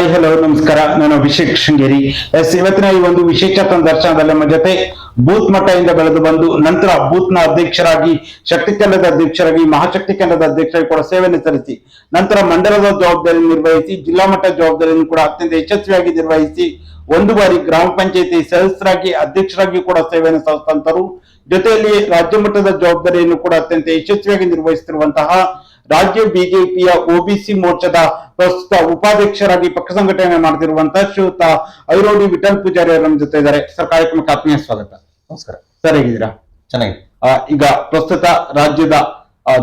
Hi hello ನಮಸ್ಕಾರ. ನಾನು ಅಭಿಷೇಕ್ ಶೃಂಗೇರಿ. ಇವತ್ತಿನ ಈ ಒಂದು ವಿಶೇಷ ಸಂದರ್ಶನದಲ್ಲಿ ನಮ್ಮ ಜೊತೆ ಬೂತ್ ಮಟ್ಟದಿಂದ ಬೆಳೆದು ಬಂದು ನಂತರ ಬೂತ್ ನ ಅಧ್ಯಕ್ಷರಾಗಿ, ಶಕ್ತಿ ಕೇಂದ್ರದ ಅಧ್ಯಕ್ಷರಾಗಿ, ಮಹಾಶಕ್ತಿ ಕೇಂದ್ರದ ಅಧ್ಯಕ್ಷರಾಗಿ ಕೂಡ ಸೇವೆಯನ್ನು ಸಲ್ಲಿಸಿ ನಂತರ ಮಂಡಲದ ಜವಾಬ್ದಾರಿ ನಿರ್ವಹಿಸಿ ಜಿಲ್ಲಾ ಮಟ್ಟ ಜವಾಬ್ದಾರಿಯನ್ನು ಕೂಡ ಅತ್ಯಂತ ಯಶಸ್ವಿಯಾಗಿ ನಿರ್ವಹಿಸಿ ಒಂದು ಬಾರಿ ಗ್ರಾಮ ಪಂಚಾಯತಿ ಸದಸ್ಯರಾಗಿ, ಅಧ್ಯಕ್ಷರಾಗಿ ಕೂಡ ಸೇವೆಯನ್ನು ಸಲ್ಲಿಸಿದಂತರು. ಜೊತೆಯಲ್ಲಿ ರಾಜ್ಯ ಮಟ್ಟದ ಜವಾಬ್ದಾರಿಯನ್ನು ಕೂಡ ಅತ್ಯಂತ ಯಶಸ್ವಿಯಾಗಿ ನಿರ್ವಹಿಸುತ್ತಿರುವಂತಹ ರಾಜ್ಯ ಬಿಜೆಪಿಯ ಒಬಿಸಿ ಮೋರ್ಚಾದ ಪ್ರಸ್ತುತ ಉಪಾಧ್ಯಕ್ಷರಾಗಿ ಪಕ್ಷ ಸಂಘಟನೆ ಮಾಡುತ್ತಿರುವಂತಹ ಶ್ರೀಯುತ ಐರೋಡಿ ವಿಠಲ್ ಪೂಜಾರಿ ಅವರ ನಮ್ಮ ಜೊತೆ ಇದ್ದಾರೆ. ಸರ್, ಕಾರ್ಯಕ್ರಮಕ್ಕೆ ಆತ್ಮೀಯ ಸ್ವಾಗತ. ನಮಸ್ಕಾರ ಸರ್, ಹೇಗಿದ್ದೀರಾ? ಚೆನ್ನಾಗಿ. ಈಗ ಪ್ರಸ್ತುತ ರಾಜ್ಯದ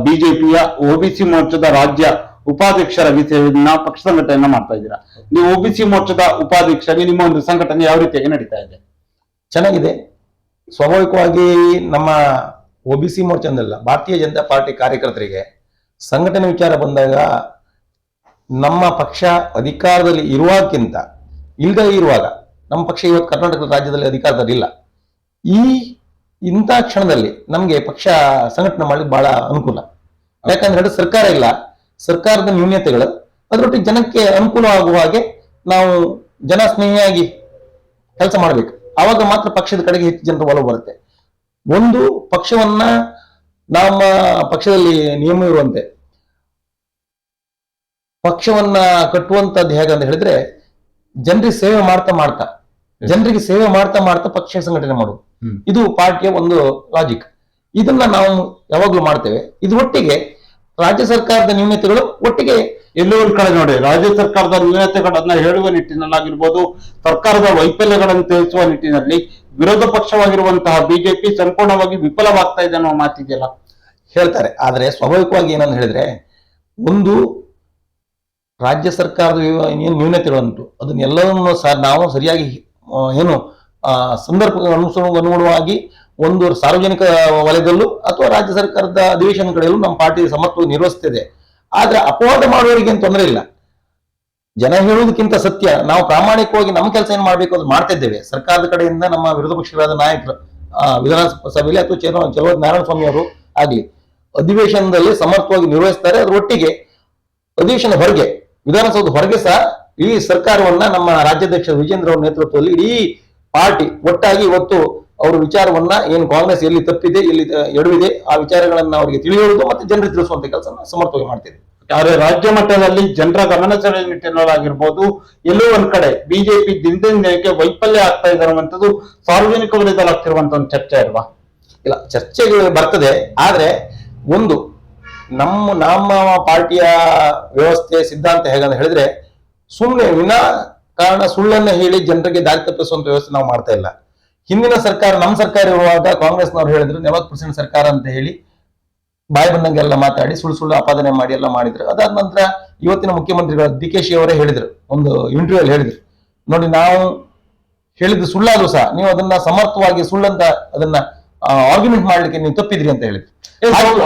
ಬಿಜೆಪಿಯ ಒಬಿಸಿ ಮೋರ್ಚಾದ ರಾಜ್ಯ ಉಪಾಧ್ಯಕ್ಷರಾಗಿ ಸೇವೆಯನ್ನ ಪಕ್ಷ ಸಂಘಟನೆಯನ್ನ ಮಾಡ್ತಾ ಇದ್ದೀರಾ. ನೀವು ಒಬಿಸಿ ಮೋರ್ಚಾದ ಉಪಾಧ್ಯಕ್ಷರಾಗಿ ನಿಮ್ಮ ಒಂದು ಸಂಘಟನೆ ಯಾವ ರೀತಿಯಾಗಿ ನಡೀತಾ ಇದೆ? ಚೆನ್ನಾಗಿದೆ. ಸ್ವಾಭಾವಿಕವಾಗಿ ನಮ್ಮ ಒಬಿಸಿ ಮೋರ್ಚಾದಲ್ಲ, ಭಾರತೀಯ ಜನತಾ ಪಾರ್ಟಿ ಕಾರ್ಯಕರ್ತರಿಗೆ ಸಂಘಟನೆ ವಿಚಾರ ಬಂದಾಗ ನಮ್ಮ ಪಕ್ಷ ಅಧಿಕಾರದಲ್ಲಿ ಇರುವಾಗಕ್ಕಿಂತ ಇಲ್ಲದೆ ಇರುವಾಗ, ನಮ್ಮ ಪಕ್ಷ ಇವತ್ತು ಕರ್ನಾಟಕ ರಾಜ್ಯದಲ್ಲಿ ಅಧಿಕಾರದಲ್ಲಿಲ್ಲ, ಇಂಥ ಕ್ಷಣದಲ್ಲಿ ನಮಗೆ ಪಕ್ಷ ಸಂಘಟನೆ ಮಾಡ್ಲಿಕ್ಕೆ ಬಹಳ ಅನುಕೂಲ. ಯಾಕಂದ್ರೆ ಸರ್ಕಾರ ಇಲ್ಲ, ಸರ್ಕಾರದ ನ್ಯೂನ್ಯತೆಗಳು, ಅದರೊಟ್ಟಿಗೆ ಜನಕ್ಕೆ ಅನುಕೂಲ ಆಗುವ ಹಾಗೆ ನಾವು ಜನಸ್ನೇಹಿಯಾಗಿ ಕೆಲಸ ಮಾಡಬೇಕು. ಆವಾಗ ಮಾತ್ರ ಪಕ್ಷದ ಕಡೆಗೆ ಹೆಚ್ಚು ಜನರ ಒಲವು ಬರುತ್ತೆ. ಒಂದು ಪಕ್ಷವನ್ನ ನಮ್ಮ ಪಕ್ಷದಲ್ಲಿ ನಿಯಮ ಇರುವಂತೆ ಪಕ್ಷವನ್ನ ಕಟ್ಟುವಂತದ್ದು ಹೇಗಂತ ಹೇಳಿದ್ರೆ, ಜನರಿಗೆ ಸೇವೆ ಮಾಡ್ತಾ ಪಕ್ಷ ಸಂಘಟನೆ ಮಾಡುದು. ಇದು ಪಾರ್ಟಿಯ ಒಂದು ಲಾಜಿಕ್. ಇದನ್ನ ನಾವು ಯಾವಾಗ್ಲೂ ಮಾಡ್ತೇವೆ. ಇದು ಒಟ್ಟಿಗೆ ರಾಜ್ಯ ಸರ್ಕಾರದ ನ್ಯೂನತೆಗಳು ಒಟ್ಟಿಗೆ ಎಲ್ಲೋ ಒಂದ್ ಕಡೆ ನೋಡಿ, ರಾಜ್ಯ ಸರ್ಕಾರದ ನ್ಯೂನತೆಗಳನ್ನ ಹೇಳುವ ನಿಟ್ಟಿನಲ್ಲಾಗಿರ್ಬೋದು, ಸರ್ಕಾರದ ವೈಫಲ್ಯಗಳನ್ನು ತಿಳಿಸುವ ನಿಟ್ಟಿನಲ್ಲಿ ವಿರೋಧ ಪಕ್ಷವಾಗಿರುವಂತಹ ಬಿಜೆಪಿ ಸಂಪೂರ್ಣವಾಗಿ ವಿಫಲವಾಗ್ತಾ ಇದೆ ಅನ್ನೋ ಮಾತಿದೆಯಲ್ಲ, ಹೇಳ್ತಾರೆ. ಆದ್ರೆ ಸ್ವಾಭಾವಿಕವಾಗಿ ಏನಂತ ಹೇಳಿದ್ರೆ, ಒಂದು ರಾಜ್ಯ ಸರ್ಕಾರದ ಏನು ನ್ಯೂನತೆಗಳುಂಟು ಅದನ್ನೆಲ್ಲವನ್ನು ನಾವು ಸರಿಯಾಗಿ ಏನು ಸಂದರ್ಭ ಅನುಗುಣವಾಗಿ ಒಂದು ಸಾರ್ವಜನಿಕ ವಲಯದಲ್ಲೂ ಅಥವಾ ರಾಜ್ಯ ಸರ್ಕಾರದ ಅಧಿವೇಶನಗಳಲ್ಲೂ ನಮ್ಮ ಪಾರ್ಟಿ ಸಮರ್ಥವಾಗಿ ನಿರ್ವಹಿಸ್ತಿದೆ. ಆದ್ರೆ ಅಪವಾದ ಮಾಡುವವರಿಗೆ ಏನು ತೊಂದರೆ ಇಲ್ಲ. ಜನ ಹೇಳುವುದಕ್ಕಿಂತ ಸತ್ಯ, ನಾವು ಪ್ರಾಮಾಣಿಕವಾಗಿ ನಮ್ಮ ಕೆಲಸ ಏನು ಮಾಡಬೇಕು ಅದು ಮಾಡ್ತಾ ಇದ್ದೇವೆ. ಸರ್ಕಾರದ ಕಡೆಯಿಂದ ನಮ್ಮ ವಿರೋಧ ಪಕ್ಷಗಳಾದ ನಾಯಕರು ವಿಧಾನಸಭೆಯಲ್ಲಿ ಅಥವಾ ಚಲೋ ನಾರಾಯಣ ಸ್ವಾಮಿ ಅವರು ಆಗ್ಲಿ ಅಧಿವೇಶನದಲ್ಲಿ ಸಮರ್ಥವಾಗಿ ನಿರ್ವಹಿಸ್ತಾರೆ. ಅದ್ರ ಒಟ್ಟಿಗೆ ಅಧಿವೇಶನ ಹೊರಗೆ, ವಿಧಾನಸೌಧ ಹೊರಗೆ ಸಹ ಈ ಸರ್ಕಾರವನ್ನ ನಮ್ಮ ರಾಜ್ಯಾಧ್ಯಕ್ಷ ವಿಜೇಂದ್ರ ಅವರ ನೇತೃತ್ವದಲ್ಲಿ ಇಡೀ ಪಾರ್ಟಿ ಒಟ್ಟಾಗಿ ಇವತ್ತು ಅವರ ವಿಚಾರವನ್ನ ಏನು ಕಾಂಗ್ರೆಸ್ ಎಲ್ಲಿ ತಪ್ಪಿದೆ, ಎಲ್ಲಿ ಎಡವಿದೆ, ಆ ವಿಚಾರಗಳನ್ನ ಅವರಿಗೆ ತಿಳಿಯುವುದು ಮತ್ತೆ ಜನರಿಗೆ ತಿಳಿಸುವಂತ ಕೆಲಸ ಸಮರ್ಥವಾಗಿ ಮಾಡ್ತಿದೆ. ಆದ್ರೆ ರಾಜ್ಯ ಮಟ್ಟದಲ್ಲಿ ಜನರ ಗಮನ ಸೆಳೆಯುವ ನಿಟ್ಟಿನಲ್ಲಾಗಿರ್ಬೋದು, ಎಲ್ಲೋ ಒಂದ್ ಕಡೆ ಬಿಜೆಪಿ ದಿನಕ್ಕೆ ವೈಫಲ್ಯ ಆಗ್ತಾ ಇರುವಂತದ್ದು ಸಾರ್ವಜನಿಕ ವಲಯದಲ್ಲಿ ಆಗ್ತಿರುವಂತ ಒಂದು ಚರ್ಚೆ ಅಲ್ವಾ? ಇಲ್ಲ, ಚರ್ಚೆಗಳು ಬರ್ತದೆ. ಆದ್ರೆ ಒಂದು ನಮ್ಮ ಪಾರ್ಟಿಯ ವ್ಯವಸ್ಥೆ ಸಿದ್ಧಾಂತ ಹೇಗಂತ ಹೇಳಿದ್ರೆ, ಸುಮ್ಮನೆ ಕಾರಣ ಸುಳ್ಳನ್ನ ಹೇಳಿ ಜನರಿಗೆ ದಾರಿ ತಪ್ಪಿಸುವಂತ ವ್ಯವಸ್ಥೆ ನಾವು ಮಾಡ್ತಾ ಇಲ್ಲ. ಹಿಂದಿನ ಸರ್ಕಾರ, ನಮ್ಮ ಸರ್ಕಾರ ಇರುವಾಗ ಕಾಂಗ್ರೆಸ್ನವ್ರು ಹೇಳಿದ್ರು 40% ಸರ್ಕಾರ ಅಂತ ಹೇಳಿ ಬಾಯಿ ಬಂದಂಗೆಲ್ಲ ಮಾತಾಡಿ ಸುಳ್ಳು ಆಪಾದನೆ ಮಾಡಿ ಎಲ್ಲ ಮಾಡಿದ್ರು. ಅದಾದ ನಂತರ ಇವತ್ತಿನ ಮುಖ್ಯಮಂತ್ರಿಗಳು DK ಶಿ ಅವರೇ ಹೇಳಿದ್ರು, ಒಂದು ಇಂಟರ್ವ್ಯೂ ಅಲ್ಲಿ ಹೇಳಿದ್ರು, ನೋಡಿ ನಾವು ಹೇಳಿದ್ದು ಸುಳ್ಳಾದ್ರೂ ಸಹ ನೀವು ಅದನ್ನ ಸಮರ್ಥವಾಗಿ ಸುಳ್ಳಂತ ಅದನ್ನ ಆರ್ಗ್ಯುಮೆಂಟ್ ಮಾಡ್ಲಿಕ್ಕೆ ನೀವು ತಪ್ಪಿದ್ರಿ ಅಂತ ಹೇಳಿದ್ರು.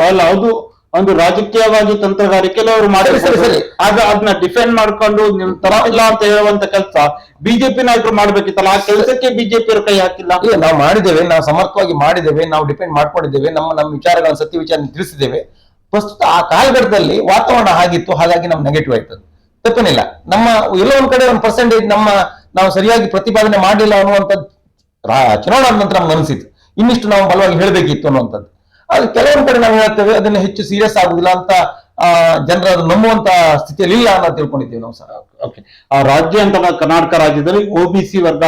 ಅಲ್ಲ, ಅದು ಒಂದು ರಾಜಕೀಯವಾಗಿ ತಂತ್ರಗಾರಿಕೆಲ್ಲ ಅವರು ಮಾಡಿದ್ರೆ ಸರಿ, ಆಗ ಅದನ್ನ ಡಿಫೆಂಡ್ ಮಾಡ್ಕೊಂಡು ನಿಮ್ ತರ ಇಲ್ಲ ಅಂತ ಹೇಳುವಂತ ಕೆಲಸ ಬಿಜೆಪಿ ನಾಯಕರು ಮಾಡ್ಬೇಕಿತ್ತಲ್ಲ. ಆ ಕೆಲಸಕ್ಕೆ ಬಿಜೆಪಿ ಅವರು ಕೈ ಹಾಕಿಲ್ಲ. ಇಲ್ಲ, ನಾವು ಮಾಡಿದ್ದೇವೆ, ನಾವು ಸಮರ್ಥವಾಗಿ ಮಾಡಿದ್ದೇವೆ, ನಾವು ಡಿಪೆಂಡ್ ಮಾಡ್ಕೊಂಡಿದ್ದೇವೆ, ನಮ್ಮ ವಿಚಾರಗಳ ಸತ್ಯ ವಿಚಾರ ತಿಳಿಸಿದ್ದೇವೆ. ಪ್ರಸ್ತುತ ಆ ಕಾಲಘಟ್ಟದಲ್ಲಿ ವಾತಾವರಣ ಆಗಿತ್ತು, ಹಾಗಾಗಿ ನಮ್ ನೆಗೆಟಿವ್ ಆಯ್ತದೆ, ತಪ್ಪೇನಿಲ್ಲ. ನಮ್ಮ ಎಲ್ಲೋ ಒಂದ್ ಕಡೆ 1% ನಾವು ಸರಿಯಾಗಿ ಪ್ರತಿಪಾದನೆ ಮಾಡಲಿಲ್ಲ ಅನ್ನುವಂಥದ್ದು ಚುನಾವಣಾ ನಂತರ ನಮ್ಗೆ ಅನಿಸಿತ್ತು. ಇನ್ನಿಷ್ಟು ನಾವು ಬಲವಾಗಿ ಹೇಳ್ಬೇಕಿತ್ತು ಅನ್ನುವಂಥದ್ದು. ಅದು ಕೆಲವೊಂದ್ ಕಡೆ ನಾವು ಹೇಳ್ತೇವೆ, ಅದನ್ನ ಹೆಚ್ಚು ಸೀರಿಯಸ್ ಆಗುದಿಲ್ಲ ಅಂತ ಜನರ ನಂಬುವಂತ ಸ್ಥಿತಿಯಲ್ಲಿ ಇಲ್ಲ ಅಂತ ತಿಳ್ಕೊಂಡಿದ್ದೇವೆ ನಾವು ಸರ್. ಓಕೆ, ಆ ರಾಜ್ಯ ಅಂತ ಕರ್ನಾಟಕ ರಾಜ್ಯದಲ್ಲಿ ಒಬಿಸಿ ವರ್ಗ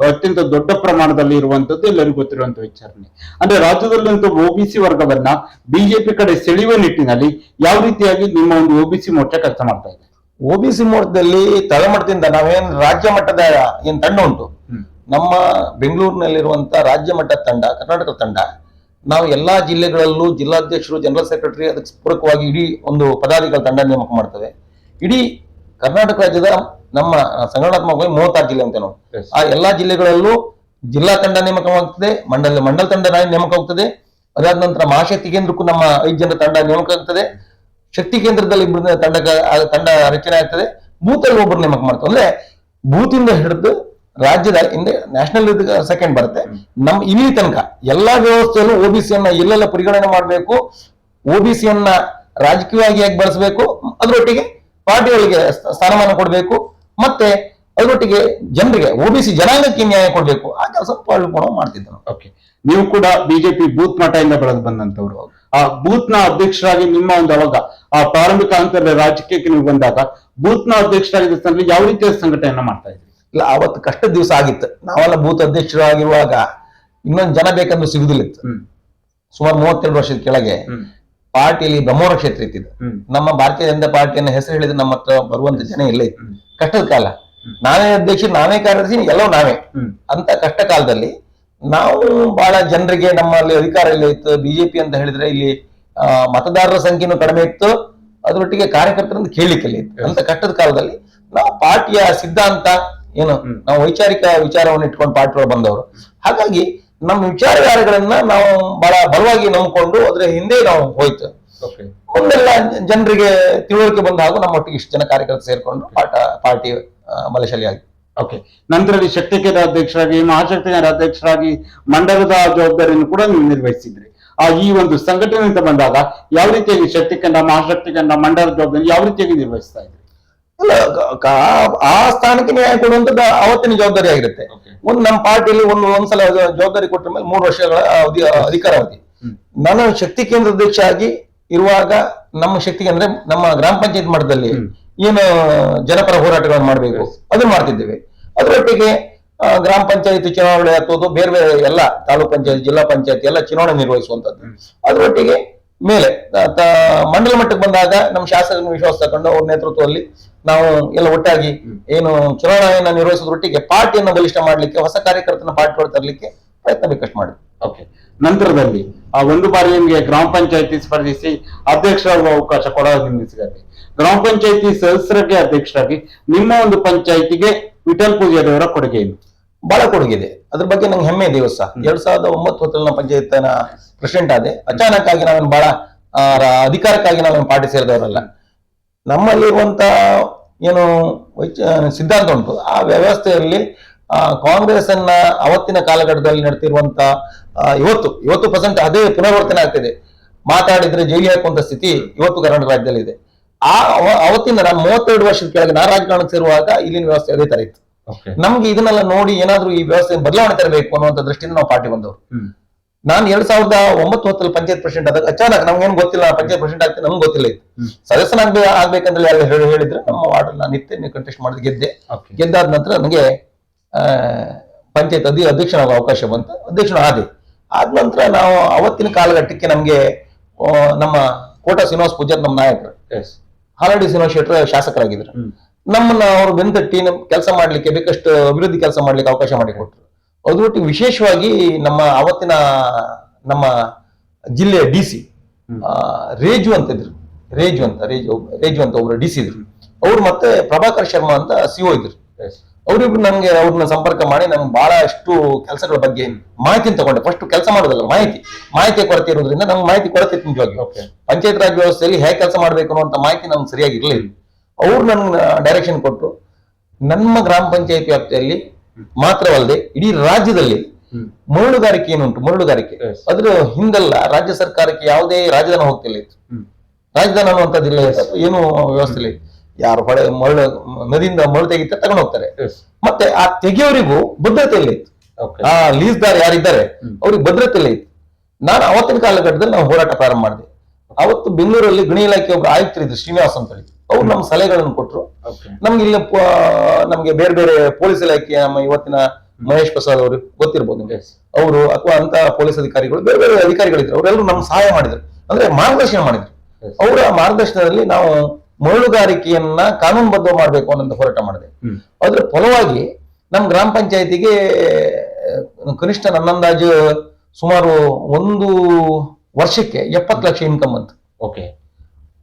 ಅತ್ಯಂತ ದೊಡ್ಡ ಪ್ರಮಾಣದಲ್ಲಿ ಇರುವಂತದ್ದು ಎಲ್ಲರಿಗೂ ಗೊತ್ತಿರುವಂತ ವಿಚಾರಣೆ. ಅಂದ್ರೆ ರಾಜ್ಯದಲ್ಲಂತೂ ಒಬಿಸಿ ವರ್ಗವನ್ನ ಬಿಜೆಪಿ ಕಡೆ ಸೆಳೆಯುವ ನಿಟ್ಟಿನಲ್ಲಿ ಯಾವ ರೀತಿಯಾಗಿ ನಿಮ್ಮ ಒಂದು ಒಬಿಸಿ ಮೋರ್ಚಾ ಕೆಲಸ ಮಾಡ್ತಾ ಇದೆ? ಒಬಿಸಿ ಮೋರ್ಚಾದಲ್ಲಿ ತಳಮಟ್ಟದಿಂದ ನಾವೇನ್ ರಾಜ್ಯ ಮಟ್ಟದ ಏನ್ ತಂಡ ಉಂಟು, ನಮ್ಮ ಬೆಂಗಳೂರಿನಲ್ಲಿರುವಂತ ರಾಜ್ಯ ಮಟ್ಟದ ತಂಡ, ಕರ್ನಾಟಕ ತಂಡ, ನಾವು ಎಲ್ಲಾ ಜಿಲ್ಲೆಗಳಲ್ಲೂ ಜಿಲ್ಲಾಧ್ಯಕ್ಷರು, ಜನರಲ್ ಸೆಕ್ರೆಟರಿ, ಅದಕ್ಕೆ ಪೂರಕವಾಗಿ ಇಡೀ ಒಂದು ಪದಾಧಿಕಾರಿ ತಂಡ ನೇಮಕ ಮಾಡ್ತೇವೆ. ಇಡೀ ಕರ್ನಾಟಕ ರಾಜ್ಯದ ನಮ್ಮ ಸಂಘಟನಾತ್ಮಕವಾಗಿ 36 ಜಿಲ್ಲೆ ಅಂತ ನಾವು, ಆ ಎಲ್ಲಾ ಜಿಲ್ಲೆಗಳಲ್ಲೂ ಜಿಲ್ಲಾ ತಂಡ ನೇಮಕವಾಗ್ತದೆ, ಮಂಡಲ ತಂಡ ನೇಮಕವಾಗ್ತದೆ. ಅದಾದ ನಂತರ ಮಹಾಶಕ್ತಿ ಕೇಂದ್ರಕ್ಕೂ ನಮ್ಮ 5 ಜನರ ತಂಡ ನೇಮಕ ಆಗ್ತದೆ. ಶಕ್ತಿ ಕೇಂದ್ರದಲ್ಲಿ 2 ತಂಡ ರಚನೆ ಆಗ್ತದೆ. ಬೂತಲ್ಲಿ ಒಬ್ಬರು ನೇಮಕ ಮಾಡ್ತೇವೆ. ಅಂದ್ರೆ ಬೂತಿಂದ ಹಿಡಿದು ರಾಜ್ಯದ ಹಿಂದೆ ನ್ಯಾಷನಲ್ ಸೆಕೆಂಡ್ ಬರುತ್ತೆ. ನಮ್ಮ ಇಲ್ಲಿ ತನಕ ಎಲ್ಲಾ ವ್ಯವಸ್ಥೆಯಲ್ಲೂ ಒಬಿಸಿಯನ್ನ ಎಲ್ಲೆಲ್ಲ ಪರಿಗಣನೆ ಮಾಡಬೇಕು, ಒಬಿಸಿಯನ್ನ ರಾಜಕೀಯವಾಗಿ ಹೇಗೆ ಬಳಸಬೇಕು, ಅದರೊಟ್ಟಿಗೆ ಪಾರ್ಟಿಗಳಿಗೆ ಸ್ಥಾನಮಾನ ಕೊಡಬೇಕು, ಮತ್ತೆ ಅದರೊಟ್ಟಿಗೆ ಜನರಿಗೆ OBC ಜನಾಂಗಕ್ಕೆ ನ್ಯಾಯ ಕೊಡ್ಬೇಕು ಆ ಕೆಲಸ ಮಾಡ್ತಿದ್ದ. ಓಕೆ, ನೀವು ಕೂಡ ಬಿಜೆಪಿ ಬೂತ್ ಮಟ್ಟದಿಂದ ಬೆಳೆದು ಬಂದಂತವ್ರು. ಆ ಬೂತ್ ನ ಅಧ್ಯಕ್ಷರಾಗಿ ನಿಮ್ಮ ಒಂದು ಅವಾಗ ಆ ಪ್ರಾರಂಭಿಕ ಹಂತದಲ್ಲಿ ರಾಜಕೀಯಕ್ಕೆ ನೀವು ಬಂದಾಗ ಬೂತ್ ನ ಅಧ್ಯಕ್ಷರಾಗಿದ್ದ ಸ್ಥಾನದಲ್ಲಿ ಯಾವ ರೀತಿಯ ಸಂಘಟನೆಯನ್ನ ಮಾಡ್ತಾ ಇದ್ರಿ? ಇಲ್ಲ, ಅವತ್ತು ಕಷ್ಟದ ದಿವಸ ಆಗಿತ್ತು. ನಾವೆಲ್ಲ ಬೂತ್ ಅಧ್ಯಕ್ಷರಾಗಿರುವಾಗ ಇನ್ನೊಂದು ಜನ ಬೇಕಂದ್ರೆ ಸಿಗುದಿಲ್ಲ ಇತ್ತು. ಸುಮಾರು 32 ವರ್ಷದ ಕೆಳಗೆ ಪಾರ್ಟಿಯಲ್ಲಿ ಬ್ರಹ್ಮವರ ಕ್ಷೇತ್ರ ಇತ್ತಿದ್ದು. ನಮ್ಮ ಭಾರತೀಯ ಜನತಾ ಪಾರ್ಟಿಯನ್ನು ಹೆಸರು ಹೇಳಿದ್ರೆ ನಮ್ಮ ಹತ್ರ ಬರುವಂತ ಜನ ಇಲ್ಲ ಇತ್ತು. ಕಷ್ಟದ ಕಾಲ, ನಾವೇ ಅಧ್ಯಕ್ಷ, ನಾವೇ ಕಾರ್ಯದರ್ಶಿ, ಎಲ್ಲವೂ ನಾವೇ. ಅಂತ ಕಷ್ಟ ಕಾಲದಲ್ಲಿ ನಾವು ಬಹಳ ಜನರಿಗೆ ನಮ್ಮಲ್ಲಿ ಅಧಿಕಾರ ಇಲ್ಲ ಇತ್ತು. ಬಿಜೆಪಿ ಅಂತ ಹೇಳಿದ್ರೆ ಇಲ್ಲಿ ಮತದಾರರ ಸಂಖ್ಯೆನೂ ಕಡಿಮೆ ಇತ್ತು, ಅದರೊಟ್ಟಿಗೆ ಕಾರ್ಯಕರ್ತರನ್ನು ಕೇಳಲಿಕ್ಕಿಲ್ಲ ಇತ್ತು. ಅಂತ ಕಷ್ಟದ ಕಾಲದಲ್ಲಿ ನಾವು ಪಾರ್ಟಿಯ ಸಿದ್ಧಾಂತ ಏನು, ನಾವು ವೈಚಾರಿಕ ವಿಚಾರವನ್ನು ಇಟ್ಕೊಂಡು ಪಾರ್ಟಿ ಒಳಗೆ ಬಂದವರು. ಹಾಗಾಗಿ ನಮ್ಮ ವಿಚಾರಧಾರೆಗಳನ್ನ ನಾವು ಬಹಳ ಬಲವಾಗಿ ನಂಬಿಕೊಂಡು ಅದ್ರ ಹಿಂದೆ ನಾವು ಹೋಯ್ತು. ಮುಂದೆಲ್ಲ ಜನರಿಗೆ ತಿಳುವಳಿಕೆ ಬಂದ ಹಾಗೂ ನಮ್ಮೊಟ್ಟಿಗೆ ಇಷ್ಟು ಜನ ಕಾರ್ಯಕರ್ತರು ಸೇರ್ಕೊಂಡು ಪಾರ್ಟಿ ಬಲಶಾಲಿ ಆಗಿ. ಓಕೆ, ನಂತರದಲ್ಲಿ ಶಕ್ತಿ ಕೇಂದ್ರ ಅಧ್ಯಕ್ಷರಾಗಿ, ಮಹಾಶಕ್ತಿ ಕೇಂದ್ರ ಅಧ್ಯಕ್ಷರಾಗಿ ಮಂಡಲದ ಜವಾಬ್ದಾರಿಯನ್ನು ಕೂಡ ನೀವು ನಿರ್ವಹಿಸಿದ್ರಿ. ಈ ಒಂದು ಸಂಘಟನೆ ಅಂತ ಬಂದಾಗ ಯಾವ ರೀತಿಯಾಗಿ ಶಕ್ತಿ ಕೇಂದ್ರ, ಮಹಾಶಕ್ತಿ ಕೇಂದ್ರ, ಮಂಡಲದ ಜವಾಬ್ದಾರಿ ಯಾವ ರೀತಿಯಾಗಿ ನಿರ್ವಹಿಸ್ತಾ ಇದ್ರಿ? ಇಲ್ಲ, ಆ ಸ್ಥಾನಕ್ಕೆ ನ್ಯಾಯ ಕೊಡುವಂತದ್ದು ಅವತ್ತಿನ ಜವಾಬ್ದಾರಿ ಆಗಿರುತ್ತೆ. ಒಂದು ನಮ್ಮ ಪಾರ್ಟಿಯಲ್ಲಿ ಒಂದ್ಸಲ ಜವಾಬ್ದಾರಿ ಕೊಟ್ಟ ಮೇಲೆ 3 ವರ್ಷಗಳ ಅಧಿಕಾರಾವಧಿ. ನಾನು ಶಕ್ತಿ ಕೇಂದ್ರ ಅಧ್ಯಕ್ಷ ಆಗಿ ಇರುವಾಗ ನಮ್ಮ ಶಕ್ತಿ ಕೇಂದ್ರ ನಮ್ಮ ಗ್ರಾಮ ಪಂಚಾಯತ್ ಮಟ್ಟದಲ್ಲಿ ಏನು ಜನಪರ ಹೋರಾಟಗಳನ್ನು ಮಾಡಬೇಕು ಅದನ್ನ ಮಾಡ್ತಿದ್ದೇವೆ. ಅದರೊಟ್ಟಿಗೆ ಗ್ರಾಮ ಪಂಚಾಯತ್ ಚುನಾವಣೆ ಅಥವಾ ಬೇರೆ ಬೇರೆ ಎಲ್ಲ ತಾಲೂಕ್ ಪಂಚಾಯತ್, ಜಿಲ್ಲಾ ಪಂಚಾಯತ್ ಎಲ್ಲ ಚುನಾವಣೆ ನಿರ್ವಹಿಸುವಂತದ್ದು. ಅದರೊಟ್ಟಿಗೆ ಮೇಲೆ ಮಂಡಲ ಮಟ್ಟಕ್ಕೆ ಬಂದಾಗ ನಮ್ಮ ಶಾಸಕರ ವಿಶ್ವಾಸ ತಗೊಂಡು ಅವ್ರ ನೇತೃತ್ವದಲ್ಲಿ ನಾವು ಎಲ್ಲ ಒಟ್ಟಾಗಿ ಏನು ಚುನಾವಣೆಯನ್ನ ನಿರ್ವಹಿಸೋದ್ರೊಟ್ಟಿಗೆ ಪಾರ್ಟಿಯನ್ನು ಬಲಿಷ್ಠ ಮಾಡ್ಲಿಕ್ಕೆ, ಹೊಸ ಕಾರ್ಯಕರ್ತನ ಪಾರ್ಟಿ ಒಳಗೆ ತರಲಿಕ್ಕೆ ಪ್ರಯತ್ನ ಬೇಕಷ್ಟು ಮಾಡಿದ್ವಿ. ಓಕೆ, ನಂತರದಲ್ಲಿ ಆ ಒಂದು ಬಾರಿ ನಿಮಗೆ ಗ್ರಾಮ ಪಂಚಾಯತಿ ಸ್ಪರ್ಧಿಸಿ ಅಧ್ಯಕ್ಷರಾಗುವ ಅವಕಾಶ ಕೊಡೋದು ನಿಮ್ಗೆ ಸಿಗತ್ತೆ. ಗ್ರಾಮ ಪಂಚಾಯತಿ ಸದಸ್ಯರಿಗೆ ಅಧ್ಯಕ್ಷರಾಗಿ ನಿಮ್ಮ ಒಂದು ಪಂಚಾಯತಿಗೆ ವಿಠಲ್ ಪೂಜಾರಿ ಅವರ ಕೊಡುಗೆ ಏನು? ಬಹಳ ಕೊಡುಗೆ ಇದೆ, ಅದ್ರ ಬಗ್ಗೆ ನಂಗೆ ಹೆಮ್ಮೆ ಇದೆ. ಹೊಸ 2009 ನಮ್ಮ ಪಂಚಾಯತ್ನ ಪ್ರೆಸಿಡೆಂಟ್ ಆದೆ. ಅಚಾನಕ್ ಆಗಿ ನಾವೇನು ಬಹಳ ಅಧಿಕಾರಕ್ಕಾಗಿ ನಾವೇನು ಪಾರ್ಟಿ ಸೇರಿದವರಲ್ಲ. ನಮ್ಮಲ್ಲಿರುವಂತ ಏನು ಸಿದ್ಧಾಂತ ಉಂಟು, ಆ ವ್ಯವಸ್ಥೆಯಲ್ಲಿ ಕಾಂಗ್ರೆಸ್ ಅನ್ನ ಅವತ್ತಿನ ಕಾಲಘಟ್ಟದಲ್ಲಿ ನಡೆತಿರುವಂತ ಇವತ್ತು ಪ್ರೆಸೆಂಟ್ ಅದೇ ಪುನರಾವರ್ತನೆ ಆಗ್ತಿದೆ. ಮಾತಾಡಿದ್ರೆ ಜೈಲಿ ಹಾಕುವಂತ ಸ್ಥಿತಿ ಇವತ್ತು ಕರ್ನಾಟಕ ರಾಜ್ಯದಲ್ಲಿ ಇದೆ. ಅವತ್ತಿನ 32 ವರ್ಷದ ಕೆಳಗೆ ನಾ ರಾಜಕಾರಣಕ್ಕೆ ಸೇರುವಾಗ ಇಲ್ಲಿನ ವ್ಯವಸ್ಥೆ ಅದೇ ತರ ಇತ್ತು. ನಮ್ಗೆ ಇದನ್ನೆಲ್ಲ ನೋಡಿ ಏನಾದ್ರೂ ಈ ವ್ಯವಸ್ಥೆ ಬದಲಾವಣೆ ತರಬೇಕು ಅನ್ನುವಂಥ ದೃಷ್ಟಿಯಿಂದ ನಾವು ಪಾರ್ಟಿ ಬಂದವರು. ನಾನು 2009 ಪಂಚಾಯತ್ ಪ್ರೆಸಿಡೆಂಟ್ ಆದಾಗ ಅಚಾನಕ್ ನಮ್ಗೇನು ಗೊತ್ತಿಲ್ಲ, ಪಂಚಾಯತ್ ಪ್ರೆಸಿಡೆಂಟ್ ಆಗ್ತದೆ ನಮ್ಗೆ ಗೊತ್ತಿಲ್ಲ ಇತ್ತು. ಆಗ್ಬೇಕಂದ್ರೆ ಯಾರು ಹೇಳಿದ್ರೆ ನಮ್ಮ ವಾರ್ಡ್ ನಾನು ನಿತ್ಯ ಕಂಟೆಸ್ಟ್ ಮಾಡಿದ ಗೆದ್ದಾದ ನಂತರ ನನಗೆ ಪಂಚಾಯತ್ ಅಧ್ಯಕ್ಷನಾಗುವ ಅವಕಾಶ ಬಂತು. ಅಧ್ಯಕ್ಷನ ಆದ ನಂತರ ನಾವು ಅವತ್ತಿನ ಕಾಲಘಟ್ಟಕ್ಕೆ ನಮ್ಗೆ ನಮ್ಮ ಕೋಟ ಶ್ರೀನಿವಾಸ ಪೂಜಾರಿ ನಮ್ಮ ನಾಯಕರು, ಹಾಲಡಿ ಶ್ರೀನಿವಾಸ ಶೆಟ್ಟರ್ ಶಾಸಕರಾಗಿದ್ರು. ನಮ್ಮನ್ನ ಅವರು ಬೆಂತಟ್ಟಿ ಕೆಲಸ ಮಾಡ್ಲಿಕ್ಕೆ ಬೇಕಷ್ಟು ಅಭಿವೃದ್ಧಿ ಕೆಲಸ ಮಾಡ್ಲಿಕ್ಕೆ ಅವಕಾಶ ಮಾಡಿಕೊಟ್ರು. ಅದರೊಟ್ಟಿಗೆ ವಿಶೇಷವಾಗಿ ಅವತ್ತಿನ ನಮ್ಮ ಜಿಲ್ಲೆಯ DC ರೇಜು ಅಂತ ಇದ್ರು, ರೇಜು ಅಂತ ಒಬ್ರು DC ಇದ್ರು. ಅವ್ರು ಮತ್ತೆ ಪ್ರಭಾಕರ್ ಶರ್ಮಾ ಅಂತ CO ಇದ್ರು. ಅವರಿಬ್ರು ಅವ್ರನ್ನ ಸಂಪರ್ಕ ಮಾಡಿ ನಮ್ಗೆ ಬಹಳಷ್ಟು ಕೆಲಸಗಳ ಬಗ್ಗೆ ಮಾಹಿತಿ ತಗೊಂಡೆ. ಫಸ್ಟ್ ಕೆಲಸ ಮಾಡೋದಲ್ಲ, ಮಾಹಿತಿ ಕೊರತೆ ಇರೋದ್ರಿಂದ ನಮ್ಗೆ ಮಾಹಿತಿ ಕೊರತೆ ಇತ್ತು ನಿಜವಾಗಿ. ಪಂಚಾಯತ್ ರಾಜ್ ವ್ಯವಸ್ಥೆಯಲ್ಲಿ ಹೇಗೆ ಕೆಲಸ ಮಾಡ್ಬೇಕು ಅನ್ನುವಂತ ಮಾಹಿತಿ ನಮ್ಗೆ ಸರಿಯಾಗಿ ಇರಲಿಲ್ಲ. ಅವ್ರು ನನ್ಗೆ ಡೈರೆಕ್ಷನ್ ಕೊಟ್ಟು ನಮ್ಮ ಗ್ರಾಮ ಪಂಚಾಯತ್ ವ್ಯಾಪ್ತಿಯಲ್ಲಿ ಮಾತ್ರವಲ್ಲದೆ ಇಡೀ ರಾಜ್ಯದಲ್ಲಿ ಮರಳುಗಾರಿಕೆ ಏನುಂಟು, ಮರಳುಗಾರಿಕೆ ಅದ್ರ ಹಿಂದೆಲ್ಲ ರಾಜ್ಯ ಸರ್ಕಾರಕ್ಕೆ ಯಾವುದೇ ರಾಜಧಾನಿ ಹೋಗ್ತಿಲ್ಲ ಇತ್ತು. ರಾಜಧಾನಿ ಅನ್ನುವಂಥದ್ದಿಲ್ಲ, ಏನು ವ್ಯವಸ್ಥೆ ಇಲ್ಲ. ಯಾರು ನದಿಯಿಂದ ಮರಳು ತೆಗಿತ ತಗೊಂಡು ಹೋಗ್ತಾರೆ. ಮತ್ತೆ ಆ ತೆಗೆಯೋರಿಗೂ ಭದ್ರತೆ ಇಲ್ಲ ಇತ್ತು. ಆ ಲೀಸ್ದಾರ ಯಾರಿದ್ದಾರೆ ಅವ್ರಿಗೆ ಭದ್ರತೆ ಇಲ್ಲ ಇತ್ತು. ನಾನು ಅವತ್ತಿನ ಕಾಲಘಟ್ಟದಲ್ಲಿ ನಾವು ಹೋರಾಟ ಪ್ರಾರಂಭ ಮಾಡಿದೆ. ಅವತ್ತು ಬೆಂಗಳೂರಲ್ಲಿ ಗಣಿ ಇಲಾಖೆ ಒಬ್ರು ಆಯುಕ್ತರಿದ್ರು, ಶ್ರೀನಿವಾಸ್ ಅಂತ ಹೇಳಿ. ಅವ್ರು ನಮ್ಮ ಸಲಹೆಗಳನ್ನು ಕೊಟ್ಟರು. ನಮ್ಗೆ ಇಲ್ಲಿ ನಮ್ಗೆ ಬೇರೆ ಬೇರೆ ಪೊಲೀಸ್ ಇಲಾಖೆ ನಮ್ಮ ಇವತ್ತಿನ ಮಹೇಶ್ ಪ್ರಸಾದ್ ಅವರು ಗೊತ್ತಿರ್ಬೋದು ನಿಮ್ಗೆ, ಅವರು ಅಥವಾ ಅಂತ ಪೊಲೀಸ್ ಅಧಿಕಾರಿಗಳು ಬೇರೆ ಬೇರೆ ಅಧಿಕಾರಿಗಳಿದ್ರು. ಅವರೆಲ್ಲರೂ ನಮ್ಗೆ ಸಹಾಯ ಮಾಡಿದ್ರು, ಅಂದ್ರೆ ಮಾರ್ಗದರ್ಶನ ಮಾಡಿದ್ರು. ಅವರ ಮಾರ್ಗದರ್ಶನದಲ್ಲಿ ನಾವು ಮರಳುಗಾರಿಕೆಯನ್ನ ಕಾನೂನುಬದ್ಧ ಮಾಡ್ಬೇಕು ಅನ್ನೋ ಹೋರಾಟ ಮಾಡಿದೆ. ಅದ್ರ ಫಲವಾಗಿ ನಮ್ಮ ಗ್ರಾಮ ಪಂಚಾಯತಿಗೆ ಕನಿಷ್ಠ ನನ್ನ ಅಂದಾಜು ಸುಮಾರು 1 ವರ್ಷಕ್ಕೆ 70 ಲಕ್ಷ ಇನ್ಕಮ್ ಅಂತ.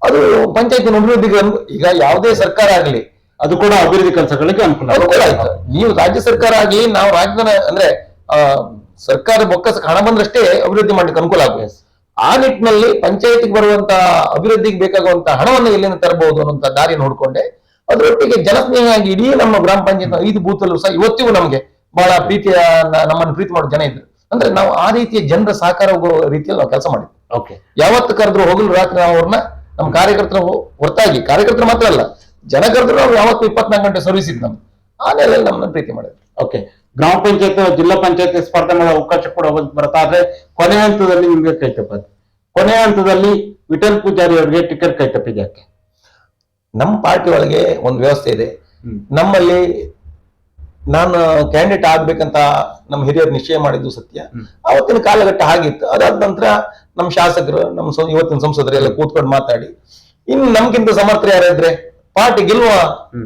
ಅದು ಪಂಚಾಯತಿನ ಅಭಿವೃದ್ಧಿಗೆ ಈಗ ಯಾವುದೇ ಸರ್ಕಾರ ಆಗಲಿ ಅದು ಕೂಡ ಅಭಿವೃದ್ಧಿ ಕೆಲಸಗಳಿಗೆ ಅನುಕೂಲ ಆಯ್ತು. ನೀವು ರಾಜ್ಯ ಸರ್ಕಾರ ಆಗಲಿ, ನಾವು ರಾಜ್ಯದ ಅಂದ್ರೆ ಸರ್ಕಾರ ಬೊಕ್ಕಸಕ್ಕೆ ಹಣ ಬಂದ್ರಷ್ಟೇ ಅಭಿವೃದ್ಧಿ ಮಾಡ್ಲಿಕ್ಕೆ ಅನುಕೂಲ ಆಗುತ್ತೆ. ಆ ನಿಟ್ಟಿನಲ್ಲಿ ಪಂಚಾಯತಿಗೆ ಬರುವಂತ ಅಭಿವೃದ್ಧಿಗೆ ಬೇಕಾಗುವಂತ ಹಣವನ್ನು ಎಲ್ಲಿಂದ ತರಬಹುದು ಅನ್ನುವಂತ ದಾರಿ ನೋಡ್ಕೊಂಡೆ. ಅದರೊಟ್ಟಿಗೆ ಜನಸ್ನೇಹಿಯಾಗಿ ಇಡೀ ನಮ್ಮ ಗ್ರಾಮ ಪಂಚಾಯತ್ 5 ಬೂತಲ್ಲೂ ಸಹ ಇವತ್ತಿಗೂ ನಮ್ಗೆ ಬಹಳ ಪ್ರೀತಿಯ ನಮ್ಮನ್ನು ಪ್ರೀತಿ ಮಾಡೋ ಜನ ಇದ್ರು. ಅಂದ್ರೆ ನಾವು ಆ ರೀತಿಯ ಜನರ ಸಹಕಾರ ಹೋಗೋ ರೀತಿಯಲ್ಲಿ ನಾವು ಕೆಲಸ ಮಾಡಿದ್ವಿ. ಯಾವತ್ತು ಕರೆದ್ರು ಹೋಗಲು ರಾತ್ರಿ ನಾವು ಅವ್ರನ್ನ ನಮ್ಮ ಕಾರ್ಯಕರ್ತರ ಹೊರತಾಗಿ, ಕಾರ್ಯಕರ್ತರು ಮಾತ್ರ ಅಲ್ಲ, ಜನ ಕರೆದ್ರು ನಾವು ಯಾವತ್ತು 24 ಗಂಟೆ ಸರ್ವಿಸ್ ಇತ್ತು ನಮ್ದು. ಆ ನೆಲೆಯಲ್ಲಿ ನಮ್ಮನ್ನ ಪ್ರೀತಿ ಮಾಡಿದ್ರು. ಓಕೆ, ಗ್ರಾಮ ಪಂಚಾಯತ್ ಜಿಲ್ಲಾ ಪಂಚಾಯತ್ ಸ್ಪರ್ಧೆ ಮಾಡೋ ಅವಕಾಶ ಕೂಡ ಬರ್ತಾ ಆದ್ರೆ ಕೊನೆ ಹಂತದಲ್ಲಿ ನಿಮ್ಗೆ ಕೈ ತಪ್ಪದು. ಕೊನೆ ಹಂತದಲ್ಲಿ ವಿಠಲ್ ಪೂಜಾರಿ ಅವರಿಗೆ ಟಿಕೆಟ್ ಕೈ ತಪ್ಪಿದೆ ಯಾಕೆ? ನಮ್ಮ ಪಾರ್ಟಿ ಒಳಗೆ ಒಂದು ವ್ಯವಸ್ಥೆ ಇದೆ. ನಮ್ಮಲ್ಲಿ ನಾನು ಕ್ಯಾಂಡಿಡೇಟ್ ಆಗ್ಬೇಕಂತ ನಮ್ಮ ಹಿರಿಯರು ನಿಶ್ಚಯ ಮಾಡಿದ್ದು ಸತ್ಯ. ಅವತ್ತಿನ ಕಾಲಘಟ್ಟ ಆಗಿತ್ತು. ಅದಾದ ನಂತರ ನಮ್ಮ ಶಾಸಕರು, ನಮ್ಮ ಇವತ್ತಿನ ಸಂಸದರು ಎಲ್ಲ ಕೂತ್ಕೊಂಡು ಮಾತಾಡಿ, ಇನ್ನು ನಮ್ಗಿಂತ ಸಮರ್ಥರು ಯಾರಿದ್ರೆ ಪಾರ್ಟಿ ಗೆಲ್ಲುವ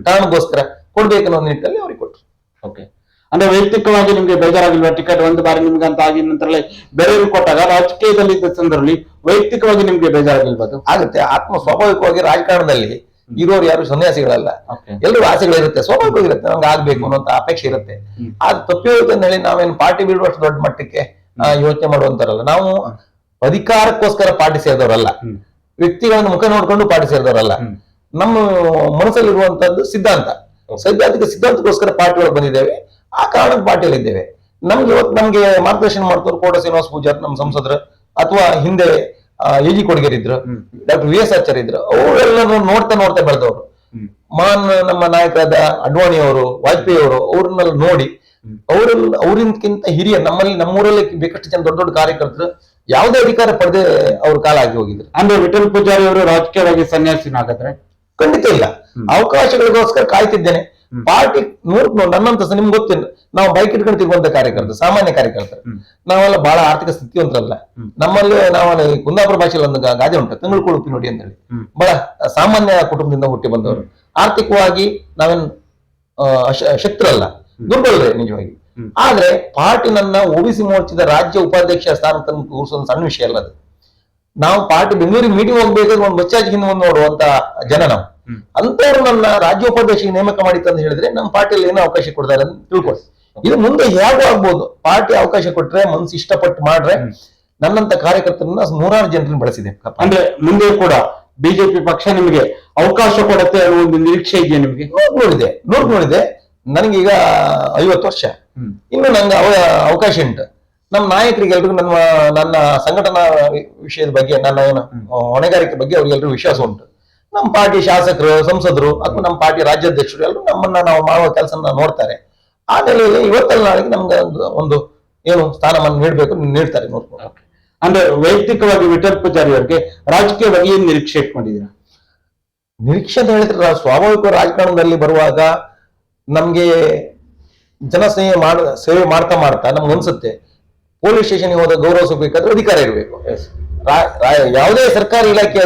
ಕಾರಣಕ್ಕೋಸ್ಕರ ಕೊಡ್ಬೇಕನ್ನೋ ನಿಟ್ಟಿನಲ್ಲಿ ಅವ್ರಿಗೆ ಕೊಟ್ಟರು. ಓಕೆ, ಅಂದ್ರೆ ವೈಯಕ್ತಿಕವಾಗಿ ನಿಮ್ಗೆ ಬೇಜಾರಾಗಿಲ್ವಾ? ಟಿಕೆಟ್ ಒಂದು ಬಾರಿ ನಿಮ್ಗೆ ಅಂತ ಆಗಿ ನಂತರ ಬೇರೆಯವ್ರಿಗೆ ಕೊಟ್ಟಾಗ ರಾಜಕೀಯದಲ್ಲಿ ಇದ್ದ ಸಂದರ್ಭದಲ್ಲಿ ವೈಯಕ್ತಿಕವಾಗಿ ನಿಮ್ಗೆ ಬೇಜಾರಾಗಿಲ್ವಾ? ಅದು ಆಗುತ್ತೆ. ಸ್ವಾಭಾವಿಕವಾಗಿ ರಾಜಕಾರಣದಲ್ಲಿ ಇರೋರು ಯಾರು ಸನ್ಯಾಸಿಗಳಲ್ಲ, ಎಲ್ಲರೂ ಆಸೆಗಳಿರುತ್ತೆ, ಸ್ವಾಭಾವಿಕವಾಗಿರುತ್ತೆ. ನಮ್ಗೆ ಆಗ್ಬೇಕು ಅನ್ನೋಂತ ಅಪೇಕ್ಷೆ ಇರುತ್ತೆ. ಅದು ತಪ್ಪಿ ಹೋಗುತ್ತೆ ಅಂತ ಹೇಳಿ ನಾವೇನು ಪಾರ್ಟಿ ಬಿಡುವಷ್ಟು ದೊಡ್ಡ ಮಟ್ಟಕ್ಕೆ ಯೋಚನೆ ಮಾಡುವಂತಾರಲ್ಲ. ನಾವು ಅಧಿಕಾರಕ್ಕೋಸ್ಕರ ಪಾರ್ಟಿ ಸೇರಿದವರಲ್ಲ, ವ್ಯಕ್ತಿಗಳನ್ನ ಮುಖ ನೋಡ್ಕೊಂಡು ಪಾರ್ಟಿ ಸೇರಿದವರಲ್ಲ. ನಮ್ಮ ಮನಸ್ಸಲ್ಲಿರುವಂತದ್ದು ಸಿದ್ಧಾಂತಕ್ಕೋಸ್ಕರ ಪಾರ್ಟಿ ಒಳಗೆ ಬಂದಿದ್ದೇವೆ. ಆ ಕಾರಣಕ್ಕೆ ಪಾರ್ಟಿಯಲ್ಲಿ ಇದ್ದೇವೆ. ನಮ್ಗೆ ಮಾರ್ಗದರ್ಶನ ಮಾಡ್ತವ್ರು ಕೋಟ ಶ್ರೀನಿವಾಸ ಪೂಜಾರ್ ನಮ್ಮ ಸಂಸದರು, ಅಥವಾ ಹಿಂದೆ ಎಜಿ ಕೊಡಗೇರಿ ಇದ್ರು, ಡಾಕ್ಟರ್ ವಿ ಎಸ್ ಆಚಾರ್ಯ ಇದ್ರು. ಅವರೆಲ್ಲ ನೋಡ್ತಾ ಬೆಳೆದವರು. ನಮ್ಮ ನಾಯಕರಾದ ಅಡ್ವಾಣಿ ಅವರು, ವಾಜಪೇಯಿ ಅವರು, ಅವ್ರನ್ನೆಲ್ಲ ನೋಡಿ ಅವರಿಂದಕ್ಕಿಂತ ಹಿರಿಯ ನಮ್ಮೂರಲ್ಲಿ ಬೇಕಷ್ಟು ಜನ ದೊಡ್ಡ ದೊಡ್ಡ ಕಾರ್ಯಕರ್ತರು ಯಾವುದೇ ಅಧಿಕಾರ ಪಡೆದೇ ಅವ್ರ ಕಾಲ ಆಗಿ ಹೋಗಿದ್ರು. ಅಂದ್ರೆ ವಿಠಲ್ ಪೂಜಾರಿ ಅವರು ರಾಜಕೀಯವಾಗಿ ಸನ್ಯಾಸಿನಾಗದ್ರೆ ಖಂಡಿತ ಇಲ್ಲ. ಅವಕಾಶಗಳಿಗೋಸ್ಕರ ಕಾಯ್ತಿದ್ದೇನೆ. ಪಾರ್ಟಿ ನನ್ನಂತ ನಿಮ್ಗೆ ಗೊತ್ತಿಲ್ಲ, ನಾವು ಬೈಕ್ ಇಟ್ಕೊಂಡು ತಿರುಗುವಂತ ಕಾರ್ಯಕರ್ತರು, ಸಾಮಾನ್ಯ ಕಾರ್ಯಕರ್ತರು. ನಾವೆಲ್ಲ ಬಹಳ ಆರ್ಥಿಕ ಸ್ಥಿತಿವಂತರಲ್ಲ. ನಮ್ಮಲ್ಲಿ ನಾವು ಕುಂದಾಪುರ ಭಾಷೆಯಲ್ಲಿ ಒಂದು ಗಾದೆ ಉಂಟು, ತಿಂಗಳು ಕೊಡುತ್ತಿ ನೋಡಿ ಅಂತ ಹೇಳಿ. ಬಹಳ ಸಾಮಾನ್ಯ ಕುಟುಂಬದಿಂದ ಹುಟ್ಟಿ ಬಂದವರು. ಆರ್ಥಿಕವಾಗಿ ನಾವೇನು ಶಕ್ತರಲ್ಲ, ದುರ್ಬಲರೇ ನಿಜವಾಗಿ. ಆದ್ರೆ ಪಾರ್ಟಿ ನನ್ನ ಒಬಿಸಿ ಮೋರ್ಚಾದ ರಾಜ್ಯ ಉಪಾಧ್ಯಕ್ಷ ಸ್ಥಾನ ತನಕ ಕೂರಿಸೋದು ಸಣ್ಣ ವಿಷಯ ಅಲ್ಲ. ಅದು ನಾವು ಪಾರ್ಟಿ ಬೆಂಗಳೂರಿಗೆ ಮೀಟಿಂಗ್ ಹೋಗ್ಬೇಕಾದ್ರೆ ಒಂದು ಬಚ್ಚಾಜಿ ಹಿಂದೆ ಮುಂದೆ ನೋಡುವಂತ ಜನ ನಾವು. ಅಂತವ್ರು ನನ್ನ ರಾಜ್ಯ ಉಪಾಧ್ಯಕ್ಷ ನೇಮಕ ಮಾಡಿತ್ತು ಅಂತ ಹೇಳಿದ್ರೆ ನಮ್ಮ ಪಾರ್ಟಿಯಲ್ಲಿ ಏನೋ ಅವಕಾಶ ಕೊಡ್ತಾರೆ ಅಂತ ತಿಳ್ಕೊಳ್ಳಿ. ಇದು ಮುಂದೆ ಹೇಗೂ ಆಗ್ಬೋದು. ಪಾರ್ಟಿ ಅವಕಾಶ ಕೊಟ್ರೆ, ಮನ್ಸು ಇಷ್ಟಪಟ್ಟು ಮಾಡ್ರೆ, ನನ್ನಂತ ಕಾರ್ಯಕರ್ತರನ್ನ 100 ಜನರನ್ನ ಬಳಸಿದೆ. ಅಂದ್ರೆ ಮುಂದೆ ಕೂಡ ಬಿಜೆಪಿ ಪಕ್ಷ ನಿಮಗೆ ಅವಕಾಶ ಕೊಡುತ್ತೆ ಅನ್ನೋ ಒಂದು ನಿರೀಕ್ಷೆ ಇದೆಯಾ ನಿಮ್ಗೆ? ನೋಡಿದೆ. ನನಗೀಗ 50 ವರ್ಷ, ಇನ್ನು ನಂಗೆ ಅವಕಾಶ ಉಂಟು. ನಮ್ಮ ನಾಯಕರಿಗೆ ಎಲ್ರಿಗೂ ನನ್ನ ಸಂಘಟನಾ ವಿಷಯದ ಬಗ್ಗೆ, ನನ್ನ ಏನು ಹೊಣೆಗಾರಿಕೆ ಬಗ್ಗೆ ಅವ್ರಿಗೆಲ್ರಿಗೂ ವಿಶ್ವಾಸ ಉಂಟು. ನಮ್ಮ ಪಾರ್ಟಿ ಶಾಸಕರು, ಸಂಸದರು, ಅಥವಾ ನಮ್ಮ ಪಾರ್ಟಿ ರಾಜ್ಯಾಧ್ಯಕ್ಷರು ಎಲ್ಲರೂ ನಮ್ಮನ್ನ ನಾವು ಮಾಡುವ ಕೆಲಸ ನೋಡ್ತಾರೆ. ಆ ನೆಲೆಯಲ್ಲಿ ಇವತ್ತಲ್ಲ ನಾಳೆಗೆ ನಮ್ಗೆ ಒಂದು ಏನು ಸ್ಥಾನಮಾನ ನೀಡಬೇಕು, ನೀಡ್ತಾರೆ, ನೋಡ್ಕೊಂಡು. ಅಂದ್ರೆ ವೈಯಕ್ತಿಕವಾಗಿ ವಿಠಲ್ ಪೂಜಾರಿ ಅವರಿಗೆ ರಾಜಕೀಯವಾಗಿ ಏನ್ ನಿರೀಕ್ಷೆ ಇಟ್ಕೊಂಡಿದ್ದೀರಾ? ನಿರೀಕ್ಷೆ ಅಂತ ಹೇಳಿದ್ರೆ, ಸ್ವಾಭಾವಿಕ ರಾಜಕಾರಣದಲ್ಲಿ ಬರುವಾಗ ನಮ್ಗೆ ಸೇವೆ ಮಾಡ್ತಾ ನಮ್ಗೆ ಅನ್ಸುತ್ತೆ, ಪೊಲೀಸ್ ಸ್ಟೇಷನ್ಗೆ ಹೋದ ಗೌರವ ಸಿಗ್ಬೇಕಾದ್ರೆ ಅಧಿಕಾರ ಇರಬೇಕು. ಯಾವುದೇ ಸರ್ಕಾರಿ ಇಲಾಖೆ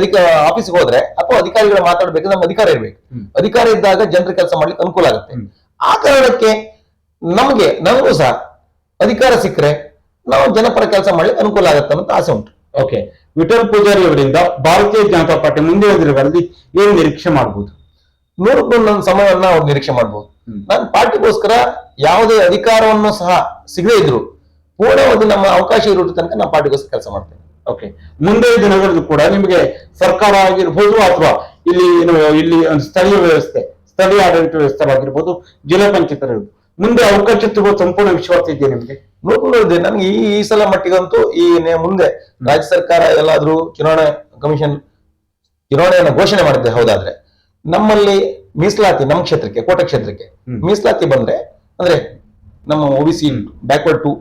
ಆಫೀಸ್ಗೆ ಹೋದ್ರೆ ಅಥವಾ ಅಧಿಕಾರಿಗಳು ಮಾತಾಡ್ಬೇಕಾದ್ರೆ ನಮ್ಗೆ ಅಧಿಕಾರ ಇರ್ಬೇಕು. ಅಧಿಕಾರ ಇದ್ದಾಗ ಜನರ ಕೆಲಸ ಮಾಡ್ಲಿಕ್ಕೆ ಅನುಕೂಲ ಆಗುತ್ತೆ. ಆ ಕಾರಣಕ್ಕೆ ನಮಗೂ ಸಹ ಅಧಿಕಾರ ಸಿಕ್ಕರೆ ನಾವು ಜನಪರ ಕೆಲಸ ಮಾಡ್ಲಿಕ್ಕೆ ಅನುಕೂಲ ಆಗುತ್ತೆ ಅಂತ ಆಸೆ ಉಂಟು. ಓಕೆ, ವಿಠಲ್ ಪೂಜಾರಿ ಅವರಿಂದ ಭಾರತೀಯ ಜನತಾ ಪಾರ್ಟಿ ಮುಂದೆ ದಿನಗಳಲ್ಲಿ ಏನ್ ನಿರೀಕ್ಷೆ ಮಾಡಬಹುದು? 100 ನನ್ನ ಸಮಯವನ್ನ ಅವ್ರು ನಿರೀಕ್ಷೆ ಮಾಡಬಹುದು. ನಾನು ಪಾರ್ಟಿಗೋಸ್ಕರ ಯಾವುದೇ ಅಧಿಕಾರವನ್ನು ಸಹ ಸಿಗದೇ ಇದ್ರು ಪೂರ್ಣವಾಗಿ ನಮ್ಮ ಅವಕಾಶ ಇರೋ ತನಕ ನಾವು ಪಾರ್ಟಿಗೋಸ್ಕರ ಕೆಲಸ ಮಾಡ್ತೇವೆ. ಓಕೆ, ಮುಂದೆ ದಿನಗಳಲ್ಲೂ ಕೂಡ ನಿಮಗೆ ಸರ್ಕಾರ ಆಗಿರ್ಬೋದು ಅಥವಾ ಇಲ್ಲಿ ಸ್ಥಳೀಯ ವ್ಯವಸ್ಥೆ, ಸ್ಥಳೀಯ ಆಡಳಿತ ವ್ಯವಸ್ಥೆ ಆಗಿರ್ಬೋದು, ಜಿಲ್ಲಾ ಪಂಚಾಯತ್ ಮುಂದೆ ಅವಕಾಶ ಸಿಗುವ ಸಂಪೂರ್ಣ ವಿಶ್ವಾಸ ಇದೆಯಾ ನಿಮ್ಗೆ? ನೋಡಿದೆ ನನಗೆ ಈ ಸಲ ಮಟ್ಟಿಗಂತೂ ಮುಂದೆ ರಾಜ್ಯ ಸರ್ಕಾರ ಎಲ್ಲಾದ್ರೂ ಚುನಾವಣೆಯನ್ನು ಘೋಷಣೆ ಮಾಡಿದ್ದೆ ಹೌದಾದ್ರೆ, ನಮ್ಮಲ್ಲಿ ಮೀಸಲಾತಿ ನಮ್ಮ ಕ್ಷೇತ್ರಕ್ಕೆ, ಕೋಟ ಕ್ಷೇತ್ರಕ್ಕೆ ಮೀಸಲಾತಿ ಬಂದ್ರೆ, ಅಂದ್ರೆ ನಮ್ಮ ಒಬಿಸಿ ಬ್ಯಾಕ್ವರ್ಡ್ 2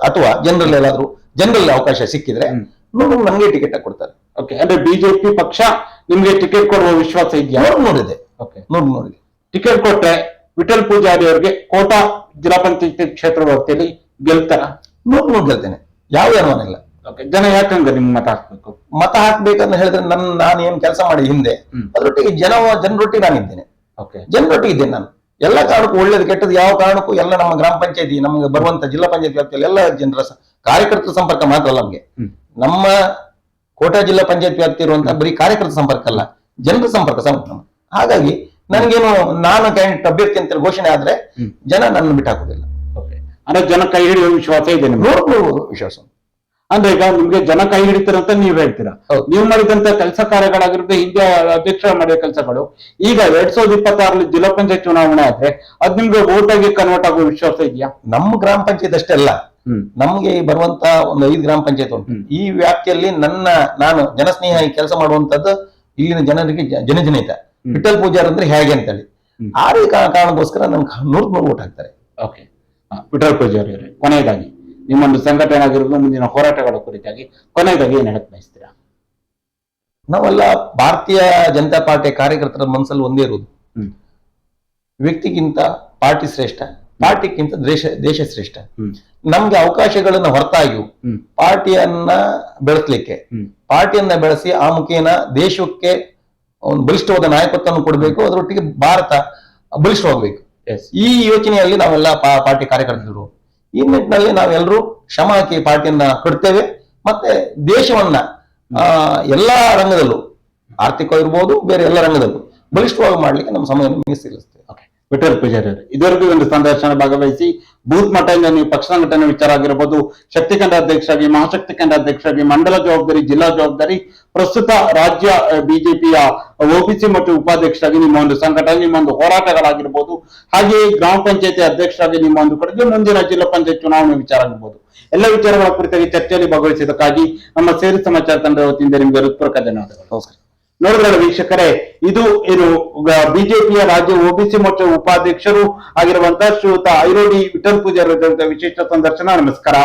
ಅಥವಾ ಜನರಲ್ ಅವಕಾಶ ಸಿಕ್ಕಿದ್ರೆ ನಮ್ಗೆ ಟಿಕೆಟ್ ಕೊಡ್ತಾರೆ. ಓಕೆ, ಅಂದ್ರೆ ಬಿಜೆಪಿ ಪಕ್ಷ ನಿಮ್ಗೆ ಟಿಕೆಟ್ ಕೊಡುವ ವಿಶ್ವಾಸ ಇದೆಯಾ? ನೋಡಿದೆ. ಟಿಕೆಟ್ ಕೊಟ್ರೆ ವಿಠಲ್ ಪೂಜಾರಿ ಅವರಿಗೆ ಕೋಟಾ ಜಿಲ್ಲಾ ಪಂಚಾಯತ್ ಕ್ಷೇತ್ರ ವ್ಯಾಪ್ತಿಯಲ್ಲಿ ಗೆಲ್ತಾರ? ಗೆಲ್ತೇನೆ, ಯಾವ ಅನುಮಾನ ಇಲ್ಲ. ಜನ ಯಾಕಂಗ ನಿಮ್ ಮತ ಹಾಕ್ಬೇಕಂತ ಹೇಳಿದ್ರೆ ನಾನು ಏನ್ ಕೆಲಸ ಮಾಡಿ ಹಿಂದೆ ಅದರೊಟ್ಟಿಗೆ ಜನರೊಟ್ಟಿಗೆ ನಾನಿದ್ದೇನೆ. ಜನರೊಟ್ಟಿಗೆ ಇದ್ದೇನೆ ನಾನು. ಎಲ್ಲ ಕಾರಣಕ್ಕೂ ಒಳ್ಳೇದು ಕೆಟ್ಟದ್ದು ಯಾವ ಕಾರಣಕ್ಕೂ ಎಲ್ಲ ನಮ್ಮ ಗ್ರಾಮ ಪಂಚಾಯತಿ, ನಮ್ಗೆ ಬರುವಂತ ಜಿಲ್ಲಾ ಪಂಚಾಯತ್ ವ್ಯಾಪ್ತಿಯಲ್ಲಿ ಎಲ್ಲ ಜನರ ಕಾರ್ಯಕರ್ತರ ಸಂಪರ್ಕ ಮಾತ್ರ ಅಲ್ಲ ನಮ್ಗೆ. ನಮ್ಮ ಕೋಟಾ ಜಿಲ್ಲಾ ಪಂಚಾಯತ್ ವ್ಯಾಪ್ತಿ ಇರುವಂತಹ ಬರೀ ಕಾರ್ಯಕರ್ತರ ಸಂಪರ್ಕ ಅಲ್ಲ, ಜನರ ಸಂಪರ್ಕ ಸಂಪರ್ಕ. ಹಾಗಾಗಿ ನನಗೇನು ನಾನು ಕ್ಯಾಂಡಿಡೇಟ್ ಅಭ್ಯರ್ಥಿ ಅಂತ ಘೋಷಣೆ ಆದ್ರೆ ಜನ ನನ್ನ ಬಿಟ್ಟು ಹಾಕುದಿಲ್ಲ. ಅಂದ್ರೆ ಜನ ಕೈ ಹಿಡಿಯುವ ವಿಶ್ವಾಸ ಇದೆ, ವಿಶ್ವಾಸ. ಅಂದ್ರೆ ಈಗ ನಿಮ್ಗೆ ಜನ ಕೈ ಹಿಡಿತಾರಂತ ನೀವ್ ಹೇಳ್ತೀರಾ. ನೀವು ಮಾಡಿದಂತ ಕೆಲಸ ಕಾರ್ಯಗಳಾಗಿರುತ್ತೆ, ಹಿಂದೆ ಅಧ್ಯಕ್ಷ ಮಾಡಿದ ಕೆಲಸಗಳು ಈಗ 2026 ಜಿಲ್ಲಾ ಪಂಚಾಯತ್ ಚುನಾವಣೆ ಆದ್ರೆ ಅದ್ ನಿಮ್ಗೆ ವೋಟ್ ಆಗಿ ಕನ್ವರ್ಟ್ ಆಗುವ ವಿಶ್ವಾಸ ಇದೆಯಾ? ನಮ್ಮ ಗ್ರಾಮ ಪಂಚಾಯತ್ ಅಷ್ಟೇ ಅಲ್ಲ, ನಮ್ಗೆ ಬರುವಂತ ಒಂದು 5 ಗ್ರಾಮ ಪಂಚಾಯತ್ ಉಂಟು. ಈ ವ್ಯಾಪ್ತಿಯಲ್ಲಿ ನಾನು ಜನಸ್ನೇಹಿ ಕೆಲಸ ಮಾಡುವಂತದ್ದು ಇಲ್ಲಿನ ಜನರಿಗೆ ಜನಜನಿತ. ವಿಠಲ್ ಪೂಜಾರ್ ಅಂದ್ರೆ ಹೇಗೆ ಅಂತೇಳಿ ಆ ಕಾರಣಕ್ಕೋಸ್ಕರ ನಮ್ಗೆ 100 ಓಟ್ ಹಾಕ್ತಾರೆ. ಓಕೆ, ವಿಠಲ್ ಪೂಜಾರಿ ಅವರೇ, ಕೊನೆಯದಾಗಿ ನಿಮ್ಮೊಂದು ಸಂಘಟನೆ ಆಗಿರೋದು ಮುಂದಿನ ಹೋರಾಟಗಳ ಕುರಿತಾಗಿ ಕೊನೆಯದಾಗಿ ಏನ್ ಹೇಳಕ್ ಬಯಸ್ತೀರಾ? ನಾವೆಲ್ಲ ಭಾರತೀಯ ಜನತಾ ಪಾರ್ಟಿಯ ಕಾರ್ಯಕರ್ತರ ಮನಸ್ಸಲ್ಲಿ ಒಂದೇ ಇರುವುದು, ವ್ಯಕ್ತಿಗಿಂತ ಪಾರ್ಟಿ ಶ್ರೇಷ್ಠ, ಪಾರ್ಟಿಗಿಂತ ದೇಶ ಶ್ರೇಷ್ಠ. ನಮ್ಗೆ ಅವಕಾಶಗಳನ್ನ ಹೊರತಾಗಿಯೂ ಪಾರ್ಟಿಯನ್ನ ಬೆಳೆಸಲಿಕ್ಕೆ, ಪಾರ್ಟಿಯನ್ನ ಬೆಳೆಸಿ ಆ ಮುಖೇನ ದೇಶಕ್ಕೆ ಒಂದು ಬಲಿಷ್ಠವಾದ ನಾಯಕತ್ವವನ್ನು ಕೊಡಬೇಕು, ಅದರೊಟ್ಟಿಗೆ ಭಾರತ ಬಲಿಷ್ಠವಾಗಬೇಕು. ಈ ಯೋಚನೆಯಲ್ಲಿ ನಾವೆಲ್ಲ ಪಾರ್ಟಿ ಕಾರ್ಯಕರ್ತರು. ಈ ನಿಟ್ಟಿನಲ್ಲಿ ನಾವೆಲ್ಲರೂ ಶ್ರಮ ಹಾಕಿ ಪಾರ್ಟಿಯನ್ನ ಕಟ್ತೇವೆ. ಮತ್ತೆ ದೇಶವನ್ನ ಎಲ್ಲಾ ರಂಗದಲ್ಲೂ, ಆರ್ಥಿಕವಿರ್ಬೋದು, ಬೇರೆ ಎಲ್ಲ ರಂಗದಲ್ಲೂ ಬಲಿಷ್ಠವಾಗಿ ಮಾಡ್ಲಿಕ್ಕೆ ನಮ್ಮ ಸಮಯವನ್ನು ಮೀಸಲಿಸ್ತೇವೆ. ವಿಠಲ್ ಪೂಜಾರಿ ಅವರು, ಇದುವರೆಗೂ ಒಂದು ಸಂದರ್ಶನ ಭಾಗವಹಿಸಿ ಬೂತ್ ಮಟ್ಟದಿಂದ ನೀವು ಪಕ್ಷ ಸಂಘಟನೆ ವಿಚಾರ ಆಗಿರಬಹುದು, ಶಕ್ತಿ ಕೇಂದ್ರ ಅಧ್ಯಕ್ಷರಾಗಿ, ಮಹಾಶಕ್ತಿ ಕೇಂದ್ರ ಅಧ್ಯಕ್ಷರಾಗಿ, ಮಂಡಲ ಜವಾಬ್ದಾರಿ, ಜಿಲ್ಲಾ ಜವಾಬ್ದಾರಿ, ಪ್ರಸ್ತುತ ರಾಜ್ಯ ಬಿಜೆಪಿಯ ಒಬಿಸಿ ಮತ್ತು ಉಪಾಧ್ಯಕ್ಷರಾಗಿ ನಿಮ್ಮ ಒಂದು ಸಂಘಟನೆ, ನಿಮ್ಮ ಒಂದು ಹೋರಾಟಗಳಾಗಿರ್ಬೋದು, ಹಾಗೆಯೇ ಗ್ರಾಮ ಪಂಚಾಯತಿ ಅಧ್ಯಕ್ಷರಾಗಿ ನಿಮ್ಮ ಒಂದು ಕಡೆಗೆ ಮುಂದಿನ ಜಿಲ್ಲಾ ಪಂಚಾಯತ್ ಚುನಾವಣೆ ವಿಚಾರ ಆಗಿರ್ಬೋದು, ಎಲ್ಲ ವಿಚಾರಗಳ ಕುರಿತಾಗಿ ಚರ್ಚೆಯಲ್ಲಿ ಭಾಗವಹಿಸಿದ್ದಕ್ಕಾಗಿ ನಮ್ಮ ಸೇರಿ ಸಮಾಚಾರ ತಂಡದ ವತಿಯಿಂದ ನಿಮಗೆ ಹೃತ್ಪೂರ್ವಕ ಧನ್ಯವಾದಗಳು. ನಮಸ್ಕಾರ. ನೋಡಿದ್ರಲ್ಲ ವೀಕ್ಷಕರೇ, ಇದು ಬಿಜೆಪಿಯ ರಾಜ್ಯ ಒಬಿಸಿ ಮೋರ್ಚಾ ಉಪಾಧ್ಯಕ್ಷರು ಆಗಿರುವಂತಹ ಶ್ರೀಯುತ ಐರೋಡಿ ವಿಠಲ್ ಪೂಜಾರಿ ವಿಶೇಷ ಸಂದರ್ಶನ. ನಮಸ್ಕಾರ.